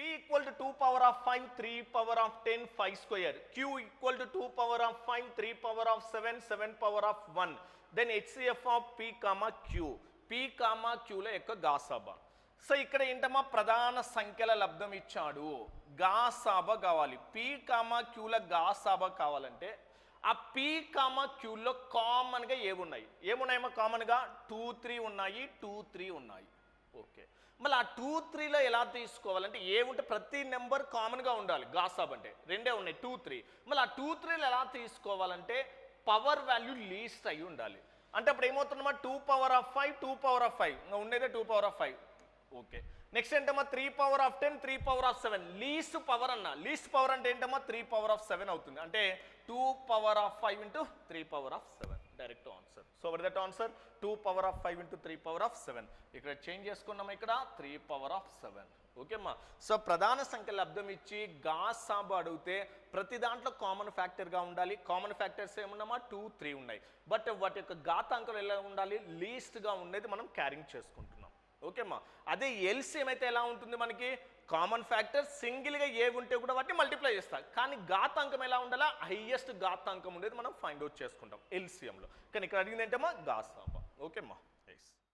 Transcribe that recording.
p equal to 2 power of 5 3 power of 10 5 square, q equal to 2 power of 5 3 power of 7 7 power of 1, then hcf of p comma q, p comma q ల యొక్క గాసాబా. So ఇక్కడ ఏంటమ్మా ప్రధాన సంఖ్యల లబ్ధం ఇచ్చాడు, గాసాబా కావాలి. p comma q ల గాసాబా కావాలంటే ఆ p కామా q లో కామన్గా ఏమున్నాయమ్మా? కామన్గా 2 3 ఉన్నాయి, 2 3 ఉన్నాయి. ఓకే, మళ్ళీ ఆ 2 3లో ఎలా తీసుకోవాలంటే ఏముంటే ప్రతి నెంబర్ కామన్గా ఉండాలి. గాసాబ్ అంటే రెండే ఉన్నాయి 2 3. మళ్ళీ ఆ 2 3లో ఎలా తీసుకోవాలంటే పవర్ వాల్యూ లీస్ట్ అయి ఉండాలి. అంటే అప్పుడు ఏమవుతుందమ్మా 2 పవర్ ఆఫ్ 5 2 పవర్ ఆఫ్ 5 ఇంకా ఉండేదే 2 పవర్ ఆఫ్ 5. ఓకే, నెక్స్ట్ ఏంటమ్మా 3 power of 10 3 power of 7. Least power అన్న, లీస్ట్ పవర్ అంటే ఏంటమ్మా 3 పవర్ ఆఫ్ 7 అవుతుంది. అంటే 2 power of 5 into 3 power of 7 direct answer. So were that answer 2 power of 5 into 3 power of 7. ఇక్కడ change చేసుకున్నాం, ఇక్కడ 3 power of 7. ఓకేమ్మా. So ప్రధాన సంఖ్య లబ్ధం ఇచ్చి గాసాబా అడిగితే ప్రతి దాంట్లో కామన్ ఫ్యాక్టర్గా ఉండాలి. కామన్ ఫ్యాక్టర్స్ ఏమున్నామా 2 3 ఉన్నాయి. బట్ వాటి యొక్క ఘాతాంకాలు ఎలా ఉండాలి? లీస్ట్గా ఉండేది మనం క్యారింగ్ చేసుకుంటున్నాం. ఓకేమ్మా. అదే ఎల్సిఎం అయితే ఎలా ఉంటుంది? మనకి కామన్ ఫ్యాక్టర్ సింగిల్గా ఏవి ఉంటే కూడా వాటిని మల్టిప్లై చేస్తాం. కానీ ఘాతాంకం ఎలా ఉండాలా? హైయెస్ట్ ఘాతాంకం ఉండేది మనం ఫైండ్ అవుట్ చేసుకుంటాం ఎల్సిఎంలో. కానీ ఇక్కడ అడిగింది ఏంటమ్మా? గాసాబా. ఓకేమ్మా.